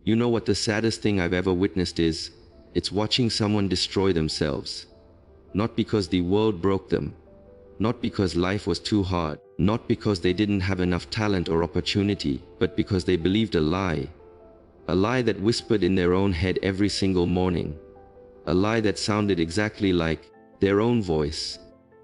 You know what the saddest thing I've ever witnessed is? It's watching someone destroy themselves. Not because the world broke them, not because life was too hard, not because they didn't have enough talent or opportunity, but because they believed a lie. A lie that whispered in their own head every single morning. A lie that sounded exactly like their own voice.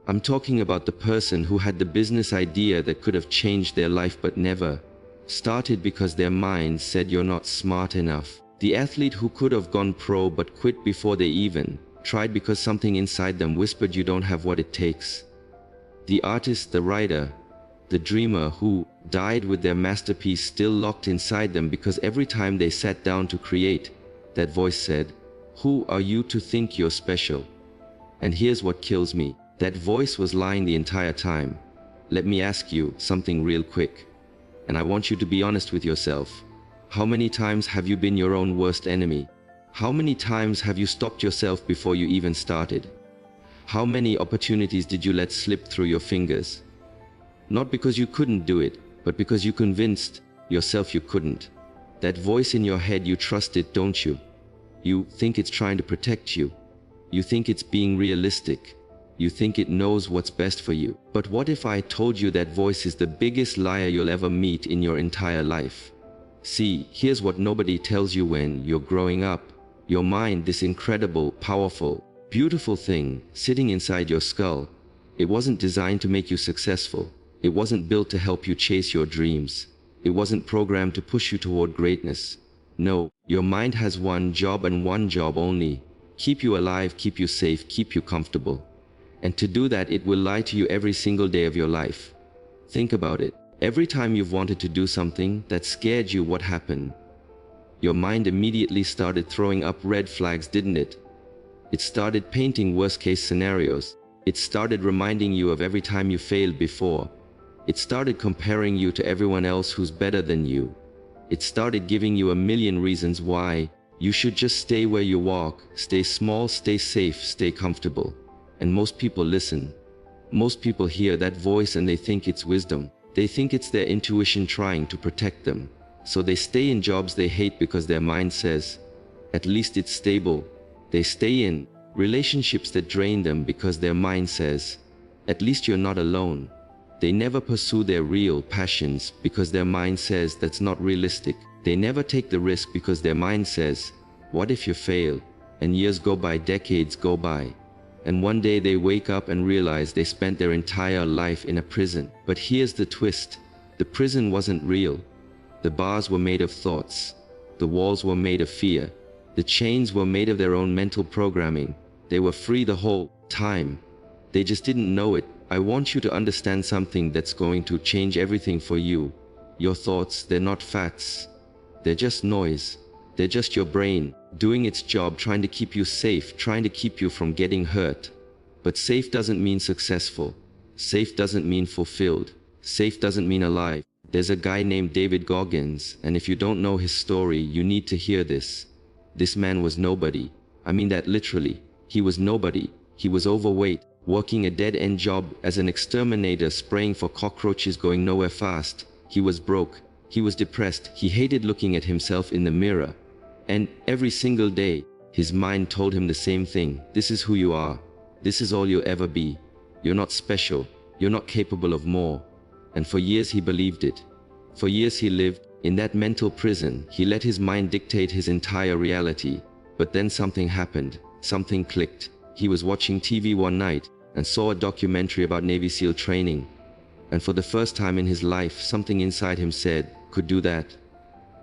I'm talking about the person who had the business idea that could have changed their life but never started because their mind said you're not smart enough. The athlete who could have gone pro but quit before they even tried because something inside them whispered you don't have what it takes. The artist, the writer, the dreamer who died with their masterpiece still locked inside them because every time they sat down to create, that voice said, "Who are you to think you're special?" And here's what kills me. That voice was lying the entire time. Let me ask you something real quick. And I want you to be honest with yourself. How many times have you been your own worst enemy? How many times have you stopped yourself before you even started? How many opportunities did you let slip through your fingers? Not because you couldn't do it, but because you convinced yourself you couldn't. That voice in your head, you trust it, don't you? You think it's trying to protect you. You think it's being realistic. You think it knows what's best for you. But what if I told you that voice is the biggest liar you'll ever meet in your entire life? See, here's what nobody tells you when you're growing up. Your mind, this incredible, powerful, beautiful thing sitting inside your skull, it wasn't designed to make you successful. It wasn't built to help you chase your dreams. It wasn't programmed to push you toward greatness. No, your mind has one job and one job only. Keep you alive, keep you safe, keep you comfortable. And to do that, it will lie to you every single day of your life. Think about it. Every time you've wanted to do something that scared you, what happened? Your mind immediately started throwing up red flags, didn't it? It started painting worst-case scenarios. It started reminding you of every time you failed before. It started comparing you to everyone else who's better than you. It started giving you a million reasons why you should just stay where you walk, stay small, stay safe, stay comfortable. And most people listen. Most people hear that voice and they think it's wisdom. They think it's their intuition trying to protect them. So they stay in jobs they hate because their mind says, at least it's stable. They stay in relationships that drain them because their mind says, at least you're not alone. They never pursue their real passions because their mind says that's not realistic. They never take the risk because their mind says, what if you fail? And years go by, decades go by. And one day they wake up and realize they spent their entire life in a prison. But here's the twist. The prison wasn't real. The bars were made of thoughts. The walls were made of fear. The chains were made of their own mental programming. They were free the whole time. They just didn't know it. I want you to understand something that's going to change everything for you. Your thoughts, they're not facts. They're just noise. They're just your brain doing its job, trying to keep you safe, trying to keep you from getting hurt. But safe doesn't mean successful. Safe doesn't mean fulfilled. Safe doesn't mean alive. There's a guy named David Goggins, and if you don't know his story, you need to hear this. This man was nobody. I mean that literally. He was nobody. He was overweight, working a dead-end job as an exterminator, spraying for cockroaches, going nowhere fast. He was broke. He was depressed. He hated looking at himself in the mirror. And every single day, his mind told him the same thing. This is who you are. This is all you'll ever be. You're not special. You're not capable of more. And for years he believed it. For years he lived in that mental prison. He let his mind dictate his entire reality. But then something happened. Something clicked. He was watching TV one night and saw a documentary about Navy SEAL training. And for the first time in his life, something inside him said, could do that.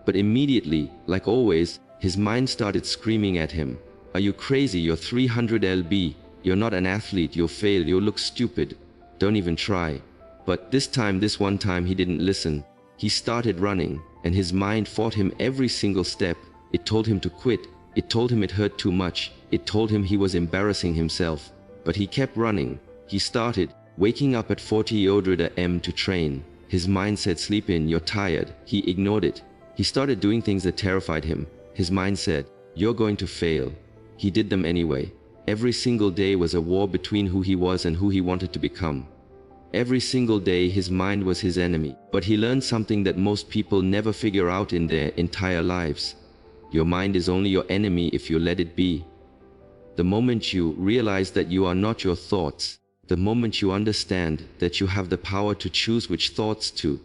But immediately, like always, his mind started screaming at him. Are you crazy? You're 300 lb. You're not an athlete. You'll fail. You'll look stupid. Don't even try. But this one time, he didn't listen. He started running, and his mind fought him every single step. It told him to quit. It told him it hurt too much. It told him he was embarrassing himself. But he kept running. He started waking up at 400 am to train. His mind said, sleep in, you're tired. He ignored it. He started doing things that terrified him. His mind said, you're going to fail. He did them anyway. Every single day was a war between who he was and who he wanted to become. Every single day his mind was his enemy. But he learned something that most people never figure out in their entire lives. Your mind is only your enemy if you let it be. The moment you realize that you are not your thoughts, the moment you understand that you have the power to choose which thoughts to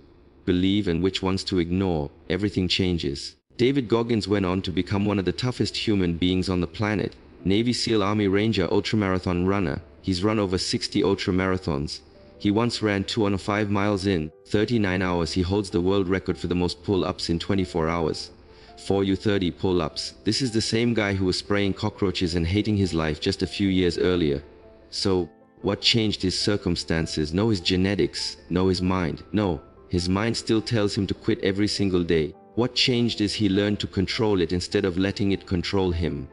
believe and which ones to ignore, everything changes. David Goggins went on to become one of the toughest human beings on the planet. Navy SEAL, Army Ranger, ultramarathon runner. He's run over 60 ultramarathons. He once ran 205 miles in 39 hours. He holds the world record for the most pull-ups in 24 hours. 4U30 pull-ups. This is the same guy who was spraying cockroaches and hating his life just a few years earlier. So, what changed his circumstances? No, his genetics. No, his mind. No, his mind still tells him to quit every single day. What changed is he learned to control it instead of letting it control him.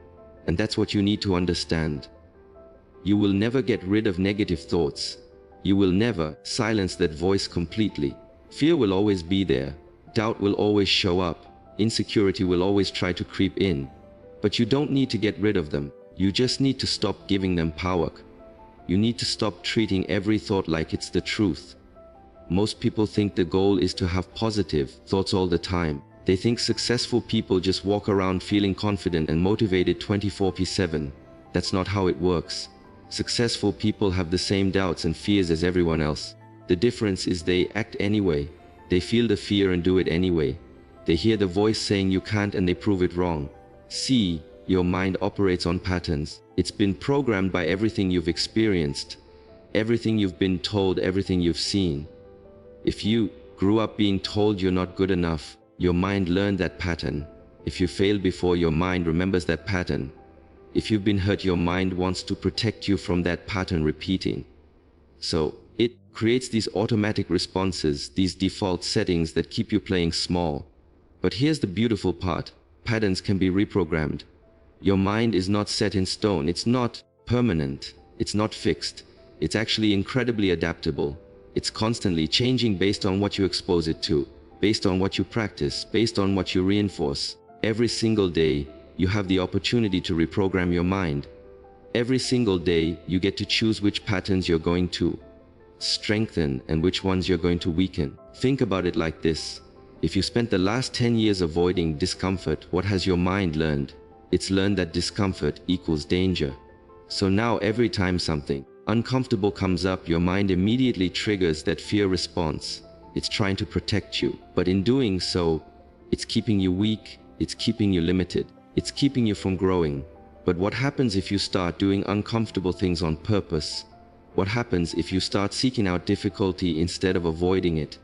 And that's what you need to understand. You will never get rid of negative thoughts. You will never silence that voice completely. Fear will always be there. Doubt will always show up. Insecurity will always try to creep in. But you don't need to get rid of them. You just need to stop giving them power. You need to stop treating every thought like it's the truth. Most people think the goal is to have positive thoughts all the time. They think successful people just walk around feeling confident and motivated 24/7. That's not how it works. Successful people have the same doubts and fears as everyone else. The difference is they act anyway. They feel the fear and do it anyway. They hear the voice saying you can't and they prove it wrong. See, your mind operates on patterns. It's been programmed by everything you've experienced, everything you've been told, everything you've seen. If you grew up being told you're not good enough, your mind learned that pattern. If you failed before, your mind remembers that pattern. If you've been hurt, your mind wants to protect you from that pattern repeating. So, it creates these automatic responses, these default settings that keep you playing small. But here's the beautiful part. Patterns can be reprogrammed. Your mind is not set in stone. It's not permanent. It's not fixed. It's actually incredibly adaptable. It's constantly changing based on what you expose it to, based on what you practice, based on what you reinforce. Every single day, you have the opportunity to reprogram your mind. Every single day, you get to choose which patterns you're going to strengthen and which ones you're going to weaken. Think about it like this. If you spent the last 10 years avoiding discomfort, what has your mind learned? It's learned that discomfort equals danger. So now every time something uncomfortable comes up, your mind immediately triggers that fear response. It's trying to protect you, but in doing so, it's keeping you weak, it's keeping you limited, it's keeping you from growing. But what happens if you start doing uncomfortable things on purpose? What happens if you start seeking out difficulty instead of avoiding it?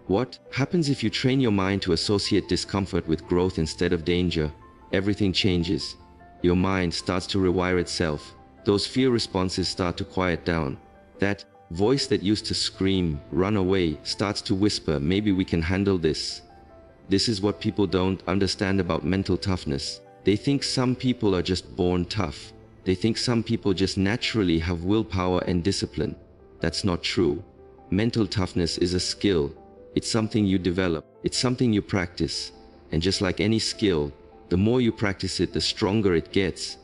What happens if you train your mind to associate discomfort with growth instead of danger? Everything changes. Your mind starts to rewire itself. Those fear responses start to quiet down. That voice that used to scream, run away, starts to whisper, maybe we can handle this. This is what people don't understand about mental toughness. They think some people are just born tough. They think some people just naturally have willpower and discipline. That's not true. Mental toughness is a skill. It's something you develop. It's something you practice. And just like any skill, the more you practice it, the stronger it gets.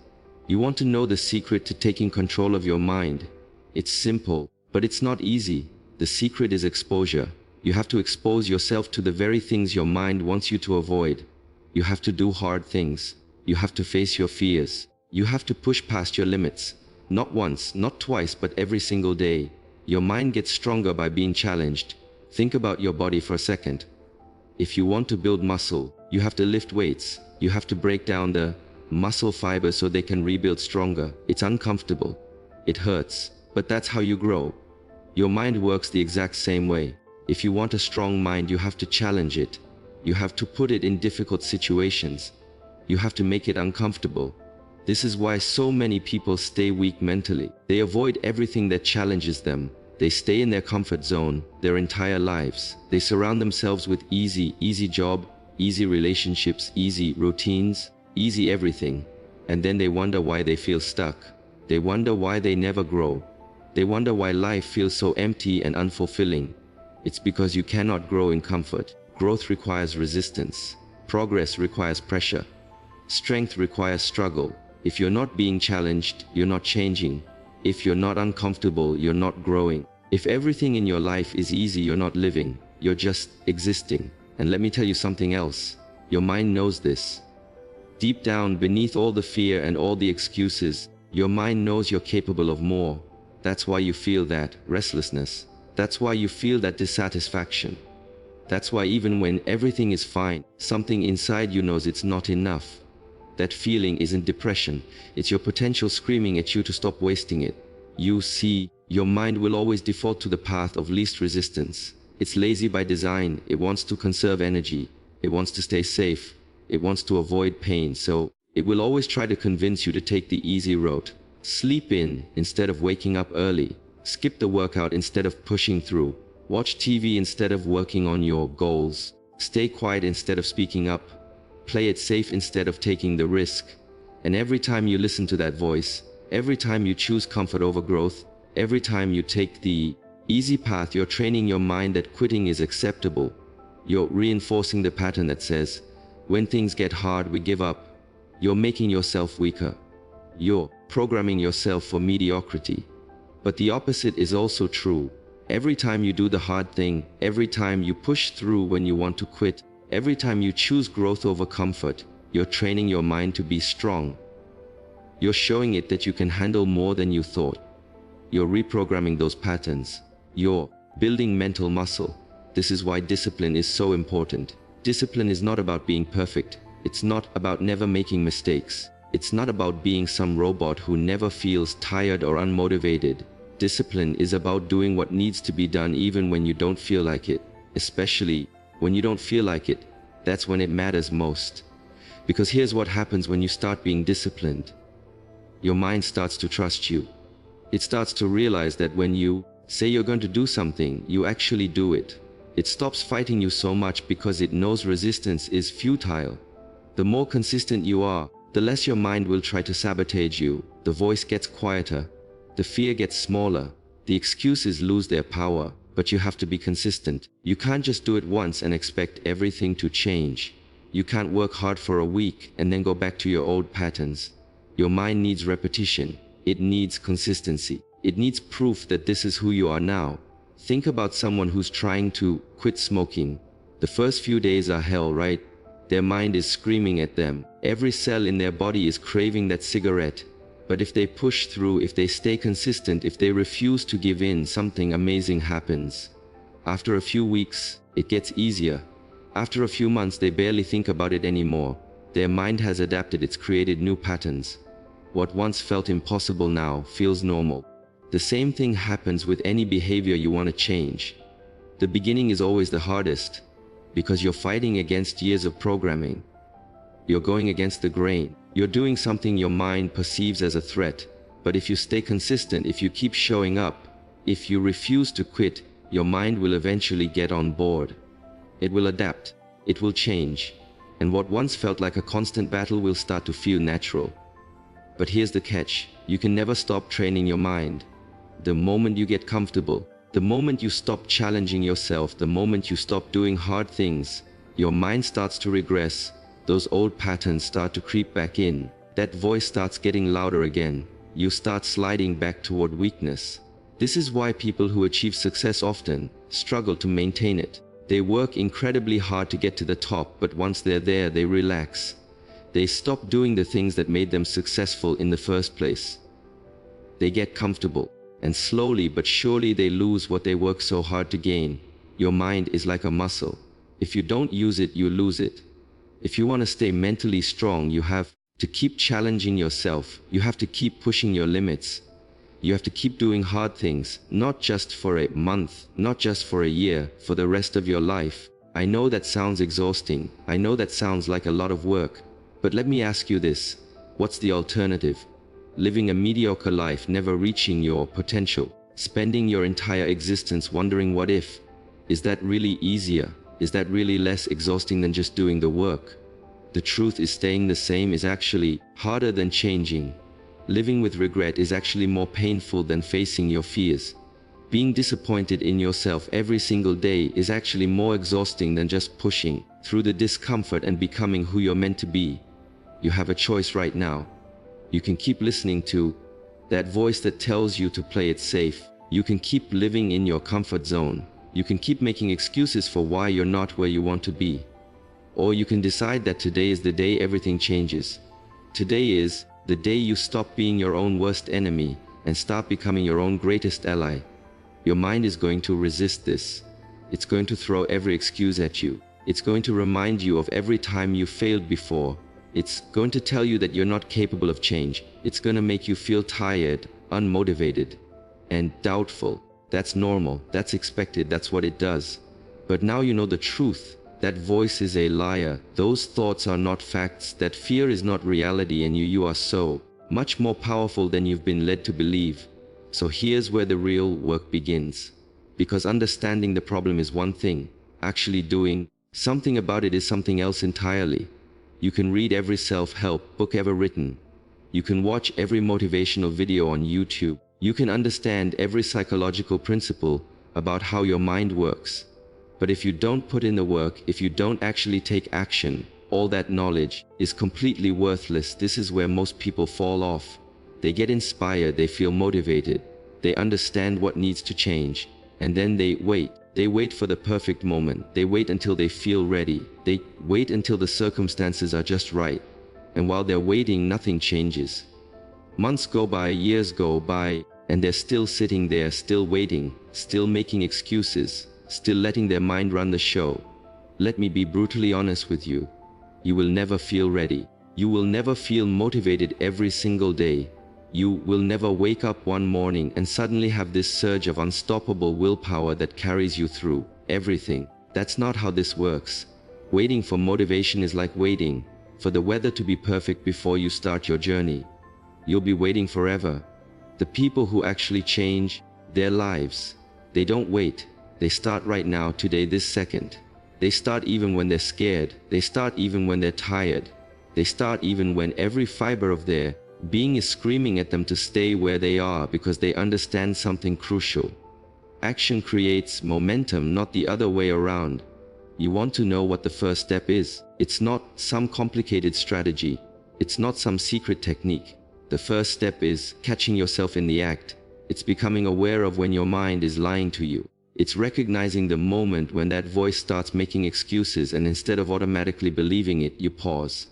You want to know the secret to taking control of your mind. It's simple, but it's not easy. The secret is exposure. You have to expose yourself to the very things your mind wants you to avoid. You have to do hard things. You have to face your fears. You have to push past your limits. Not once, not twice, but every single day. Your mind gets stronger by being challenged. Think about your body for a second. If you want to build muscle, you have to lift weights. You have to break down the muscle fibers so they can rebuild stronger. It's uncomfortable. It hurts, but that's how you grow. Your mind works the exact same way. If you want a strong mind, you have to challenge it. You have to put it in difficult situations. You have to make it uncomfortable. This is why so many people stay weak mentally. They avoid everything that challenges them. They stay in their comfort zone their entire lives. They surround themselves with easy job, easy relationships, easy routines, easy everything. And then they wonder why they feel stuck. They wonder why they never grow. They wonder why life feels so empty and unfulfilling. It's because you cannot grow in comfort. Growth requires resistance. Progress requires pressure. Strength requires struggle. If you're not being challenged, you're not changing. If you're not uncomfortable, you're not growing. If everything in your life is easy, you're not living. You're just existing. And let me tell you something else. Your mind knows this. Deep down, beneath all the fear and all the excuses, your mind knows you're capable of more. That's why you feel that restlessness. That's why you feel that dissatisfaction. That's why even when everything is fine, something inside you knows it's not enough. That feeling isn't depression, it's your potential screaming at you to stop wasting it. You see, your mind will always default to the path of least resistance. It's lazy by design, it wants to conserve energy, it wants to stay safe, it wants to avoid pain, so it will always try to convince you to take the easy road. Sleep in instead of waking up early, skip the workout instead of pushing through, watch TV instead of working on your goals, stay quiet instead of speaking up, play it safe instead of taking the risk. And every time you listen to that voice, every time you choose comfort over growth, every time you take the easy path, you're training your mind that quitting is acceptable. You're reinforcing the pattern that says, when things get hard, we give up. You're making yourself weaker. You're programming yourself for mediocrity. But the opposite is also true. Every time you do the hard thing, every time you push through when you want to quit, every time you choose growth over comfort, you're training your mind to be strong. You're showing it that you can handle more than you thought. You're reprogramming those patterns. You're building mental muscle. This is why discipline is so important. Discipline is not about being perfect. It's not about never making mistakes. It's not about being some robot who never feels tired or unmotivated. Discipline is about doing what needs to be done even when you don't feel like it. Especially when you don't feel like it, that's when it matters most. Because here's what happens when you start being disciplined. Your mind starts to trust you. It starts to realize that when you say you're going to do something, you actually do it. It stops fighting you so much because it knows resistance is futile. The more consistent you are, the less your mind will try to sabotage you. The voice gets quieter. The fear gets smaller. The excuses lose their power. But you have to be consistent. You can't just do it once and expect everything to change. You can't work hard for a week and then go back to your old patterns. Your mind needs repetition. It needs consistency. It needs proof that this is who you are now. Think about someone who's trying to quit smoking. The first few days are hell, right? Their mind is screaming at them. Every cell in their body is craving that cigarette. But if they push through, if they stay consistent, if they refuse to give in, something amazing happens. After a few weeks, it gets easier. After a few months, they barely think about it anymore. Their mind has adapted, it's created new patterns. What once felt impossible now feels normal. The same thing happens with any behavior you want to change. The beginning is always the hardest because you're fighting against years of programming. You're going against the grain. You're doing something your mind perceives as a threat. But if you stay consistent, if you keep showing up, if you refuse to quit, your mind will eventually get on board. It will adapt. It will change. And what once felt like a constant battle will start to feel natural. But here's the catch. You can never stop training your mind. The moment you get comfortable, the moment you stop challenging yourself, the moment you stop doing hard things, your mind starts to regress. Those old patterns start to creep back in. That voice starts getting louder again. You start sliding back toward weakness. This is why people who achieve success often struggle to maintain it. They work incredibly hard to get to the top, but once they're there, they relax. They stop doing the things that made them successful in the first place. They get comfortable, and slowly but surely they lose what they work so hard to gain. Your mind is like a muscle. If you don't use it, you lose it. If you want to stay mentally strong, you have to keep challenging yourself. You have to keep pushing your limits. You have to keep doing hard things, not just for a month, not just for a year, for the rest of your life. I know that sounds exhausting. I know that sounds like a lot of work. But let me ask you this. What's the alternative? Living a mediocre life, never reaching your potential, spending your entire existence wondering what if? Is that really easier? Is that really less exhausting than just doing the work? The truth is, staying the same is actually harder than changing. Living with regret is actually more painful than facing your fears. Being disappointed in yourself every single day is actually more exhausting than just pushing through the discomfort and becoming who you're meant to be. You have a choice right now. You can keep listening to that voice that tells you to play it safe. You can keep living in your comfort zone. You can keep making excuses for why you're not where you want to be. Or you can decide that today is the day everything changes. Today is the day you stop being your own worst enemy and start becoming your own greatest ally. Your mind is going to resist this. It's going to throw every excuse at you. It's going to remind you of every time you failed before. It's going to tell you that you're not capable of change. It's going to make you feel tired, unmotivated, and doubtful. That's normal. That's expected. That's what it does. But now you know the truth. That voice is a liar. Those thoughts are not facts. That fear is not reality, and you are so much more powerful than you've been led to believe. So here's where the real work begins. Because understanding the problem is one thing. Actually doing something about it is something else entirely. You can read every self-help book ever written. You can watch every motivational video on YouTube. You can understand every psychological principle about how your mind works. But if you don't put in the work, if you don't actually take action, all that knowledge is completely worthless. This is where most people fall off. They get inspired, they feel motivated, they understand what needs to change, and then they wait. They wait for the perfect moment. They wait until they feel ready. They wait until the circumstances are just right. And while they're waiting, nothing changes. Months go by, years go by, and they're still sitting there, still waiting, still making excuses, still letting their mind run the show. Let me be brutally honest with you. You will never feel ready. You will never feel motivated every single day. You will never wake up one morning and suddenly have this surge of unstoppable willpower that carries you through everything. That's not how this works. Waiting for motivation is like waiting for the weather to be perfect before you start your journey. You'll be waiting forever. The people who actually change their lives, they don't wait. They start right now, today, this second. They start even when they're scared. They start even when they're tired. They start even when every fiber of their being is screaming at them to stay where they are, because they understand something crucial. Action creates momentum, not the other way around. You want to know what the first step is. It's not some complicated strategy. It's not some secret technique. The first step is catching yourself in the act. It's becoming aware of when your mind is lying to you. It's recognizing the moment when that voice starts making excuses, and instead of automatically believing it, you pause.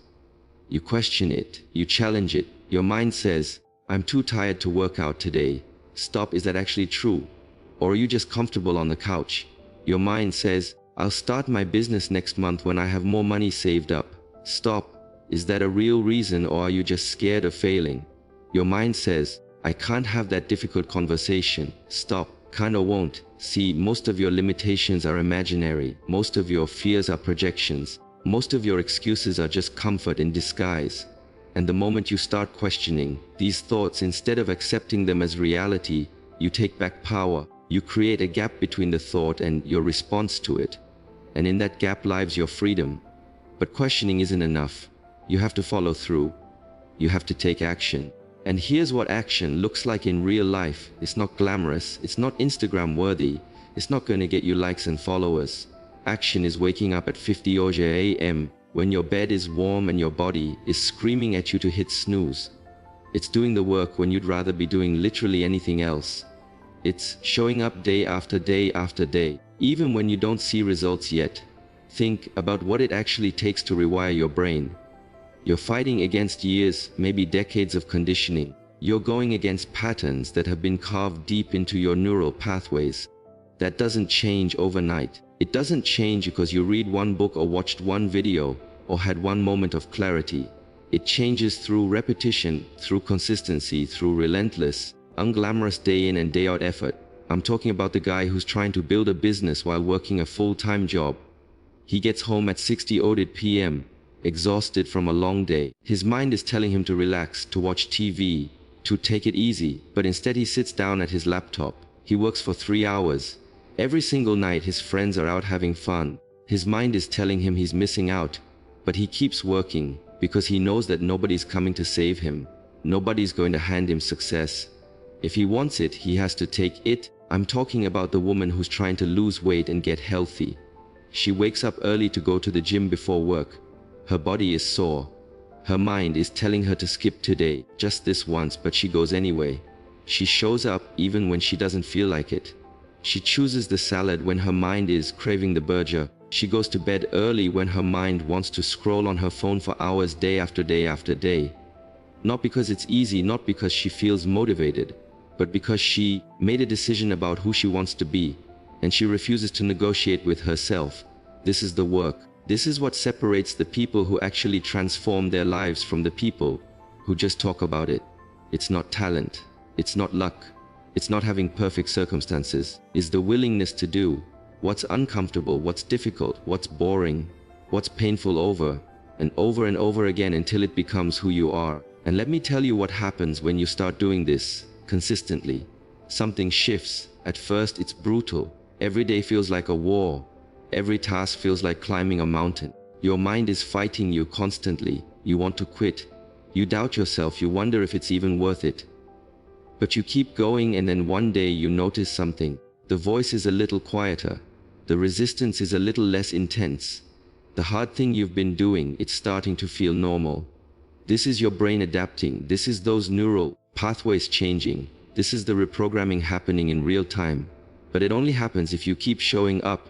You question it. You challenge it. Your mind says, I'm too tired to work out today. Stop, is that actually true? Or are you just comfortable on the couch? Your mind says, I'll start my business next month when I have more money saved up. Stop, is that a real reason, or are you just scared of failing? Your mind says, I can't have that difficult conversation. Stop, kinda won't. See, most of your limitations are imaginary. Most of your fears are projections. Most of your excuses are just comfort in disguise. And the moment you start questioning these thoughts, instead of accepting them as reality, you take back power. You create a gap between the thought and your response to it. And in that gap lies your freedom. But questioning isn't enough. You have to follow through. You have to take action. And here's what action looks like in real life. It's not glamorous. It's not Instagram worthy. It's not going to get you likes and followers. Action is waking up at 50 a.m. when your bed is warm and your body is screaming at you to hit snooze. It's doing the work when you'd rather be doing literally anything else. It's showing up day after day after day, even when you don't see results yet. Think about what it actually takes to rewire your brain. You're fighting against years, maybe decades of conditioning. You're going against patterns that have been carved deep into your neural pathways. That doesn't change overnight. It doesn't change because you read one book or watched one video or had one moment of clarity. It changes through repetition, through consistency, through relentless, unglamorous day in and day out effort. I'm talking about the guy who's trying to build a business while working a full-time job. He gets home at 6:00 p.m. exhausted from a long day. His mind is telling him to relax, to watch TV, to take it easy, but instead he sits down at his laptop. He works for 3 hours. Every single night his friends are out having fun. His mind is telling him he's missing out, but he keeps working because he knows that nobody's coming to save him. Nobody's going to hand him success. If he wants it, he has to take it. I'm talking about the woman who's trying to lose weight and get healthy. She wakes up early to go to the gym before work. Her body is sore. Her mind is telling her to skip today, just this once, but she goes anyway. She shows up even when she doesn't feel like it. She chooses the salad when her mind is craving the burger. She goes to bed early when her mind wants to scroll on her phone for hours day after day after day. Not because it's easy, not because she feels motivated, but because she made a decision about who she wants to be, and she refuses to negotiate with herself. This is the work. This is what separates the people who actually transform their lives from the people who just talk about it. It's not talent. It's not luck. It's not having perfect circumstances. It's the willingness to do what's uncomfortable, what's difficult, what's boring, what's painful over and over again until it becomes who you are. And let me tell you what happens when you start doing this consistently. Something shifts. At first it's brutal. Every day feels like a war. Every task feels like climbing a mountain. Your mind is fighting you constantly. You want to quit. You doubt yourself. You wonder if it's even worth it. But you keep going, and then one day you notice something. The voice is a little quieter. The resistance is a little less intense. The hard thing you've been doing, it's starting to feel normal. This is your brain adapting. This is those neural pathways changing. This is the reprogramming happening in real time. But it only happens if you keep showing up.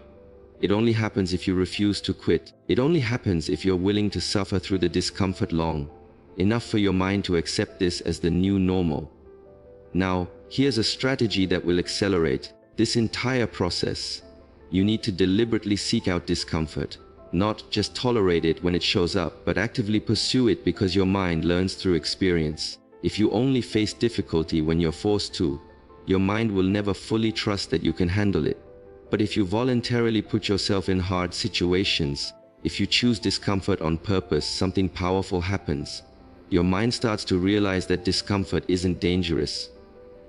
It only happens if you refuse to quit. It only happens if you're willing to suffer through the discomfort long enough for your mind to accept this as the new normal. Now, here's a strategy that will accelerate this entire process. You need to deliberately seek out discomfort. Not just tolerate it when it shows up, but actively pursue it, because your mind learns through experience. If you only face difficulty when you're forced to, your mind will never fully trust that you can handle it. But if you voluntarily put yourself in hard situations, if you choose discomfort on purpose, something powerful happens. Your mind starts to realize that discomfort isn't dangerous.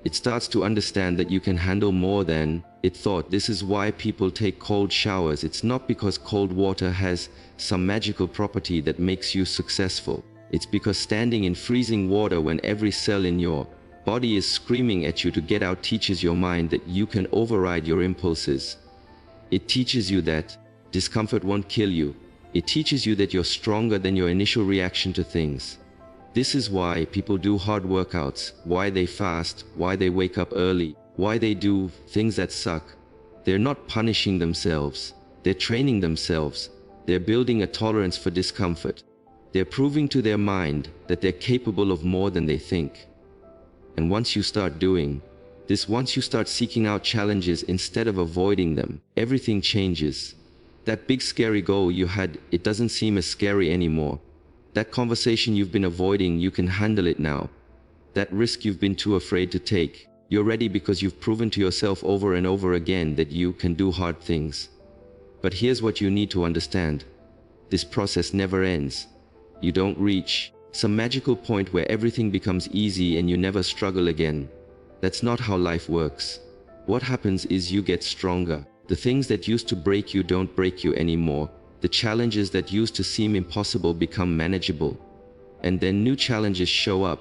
It starts to understand that you can handle more than it thought. This is why people take cold showers. It's not because cold water has some magical property that makes you successful. It's because standing in freezing water when every cell in your body is screaming at you to get out teaches your mind that you can override your impulses. It teaches you that discomfort won't kill you. It teaches you that you're stronger than your initial reaction to things. This is why people do hard workouts, why they fast, why they wake up early, why they do things that suck. They're not punishing themselves. They're training themselves. They're building a tolerance for discomfort. They're proving to their mind that they're capable of more than they think. And once you start doing this, once you start seeking out challenges instead of avoiding them, everything changes. That big scary goal you had, it doesn't seem as scary anymore. That conversation you've been avoiding, you can handle it now. That risk you've been too afraid to take, you're ready because you've proven to yourself over and over again that you can do hard things. But here's what you need to understand. This process never ends. You don't reach some magical point where everything becomes easy and you never struggle again. That's not how life works. What happens is you get stronger. The things that used to break you don't break you anymore. The challenges that used to seem impossible become manageable. And then new challenges show up.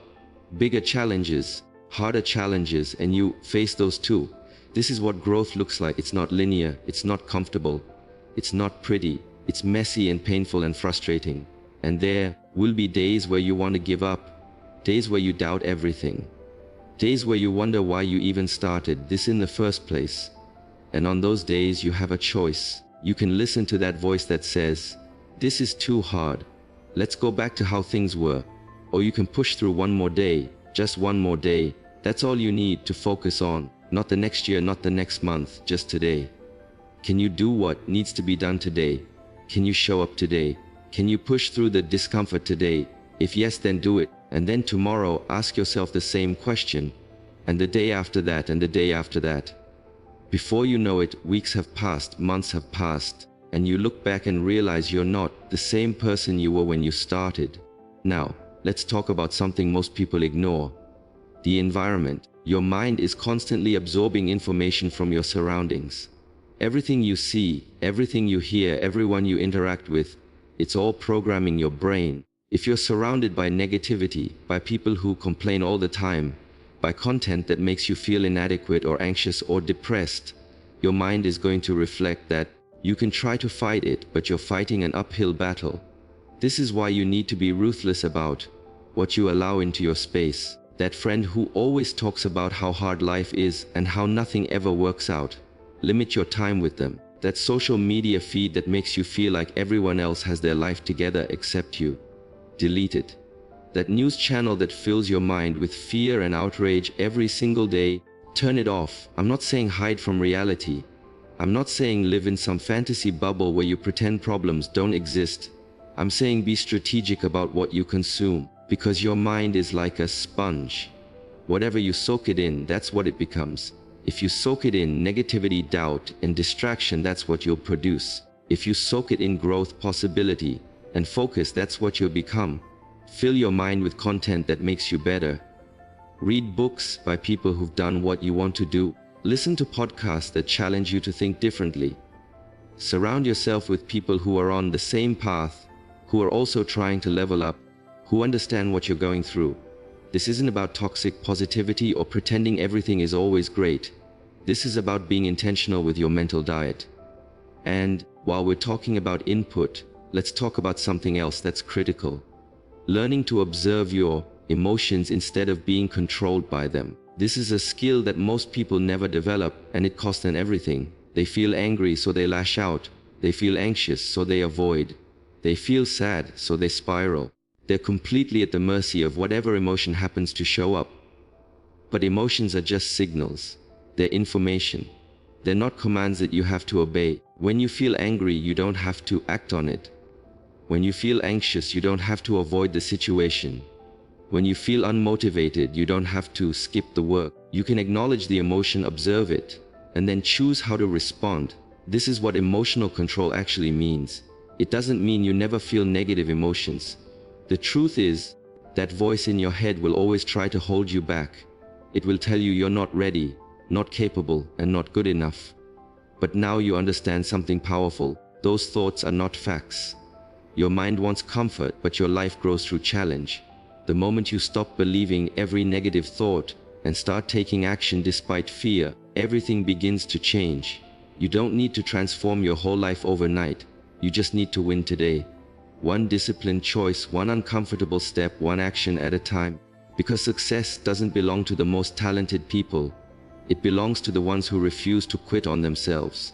Bigger challenges, harder challenges, and you face those too. This is what growth looks like. It's not linear, it's not comfortable, it's not pretty, it's messy and painful and frustrating. And there will be days where you want to give up, days where you doubt everything, days where you wonder why you even started this in the first place. And on those days you have a choice. You can listen to that voice that says, "This is too hard. Let's go back to how things were." Or you can push through one more day, just one more day. That's all you need to focus on. Not the next year, not the next month, just today. Can you do what needs to be done today? Can you show up today? Can you push through the discomfort today? If yes, then do it. And then tomorrow, ask yourself the same question. And the day after that, and the day after that. Before you know it, weeks have passed, months have passed, and you look back and realize you're not the same person you were when you started. Now, let's talk about something most people ignore. The environment. Your mind is constantly absorbing information from your surroundings. Everything you see, everything you hear, everyone you interact with, it's all programming your brain. If you're surrounded by negativity, by people who complain all the time, by content that makes you feel inadequate or anxious or depressed, your mind is going to reflect that. You can try to fight it, but you're fighting an uphill battle. This is why you need to be ruthless about what you allow into your space. That friend who always talks about how hard life is and how nothing ever works out, limit your time with them. That social media feed that makes you feel like everyone else has their life together except you. Delete it. That news channel that fills your mind with fear and outrage every single day, turn it off. I'm not saying hide from reality. I'm not saying live in some fantasy bubble where you pretend problems don't exist. I'm saying be strategic about what you consume, because your mind is like a sponge. Whatever you soak it in, that's what it becomes. If you soak it in negativity, doubt, and distraction, that's what you'll produce. If you soak it in growth, possibility, and focus, that's what you'll become. Fill your mind with content that makes you better. Read books by people who've done what you want to do. Listen to podcasts that challenge you to think differently. Surround yourself with people who are on the same path, who are also trying to level up, who understand what you're going through. This isn't about toxic positivity or pretending everything is always great. This is about being intentional with your mental diet. And while we're talking about input, let's talk about something else that's critical. Learning to observe your emotions instead of being controlled by them. This is a skill that most people never develop, and it costs them everything. They feel angry, so they lash out. They feel anxious, so they avoid. They feel sad, so they spiral. They're completely at the mercy of whatever emotion happens to show up. But emotions are just signals. They're information. They're not commands that you have to obey. When you feel angry, you don't have to act on it. When you feel anxious, you don't have to avoid the situation. When you feel unmotivated, you don't have to skip the work. You can acknowledge the emotion, observe it, and then choose how to respond. This is what emotional control actually means. It doesn't mean you never feel negative emotions. The truth is, that voice in your head will always try to hold you back. It will tell you you're not ready, not capable, and not good enough. But now you understand something powerful. Those thoughts are not facts. Your mind wants comfort, but your life grows through challenge. The moment you stop believing every negative thought and start taking action despite fear, everything begins to change. You don't need to transform your whole life overnight. You just need to win today. One disciplined choice, one uncomfortable step, one action at a time. Because success doesn't belong to the most talented people. It belongs to the ones who refuse to quit on themselves.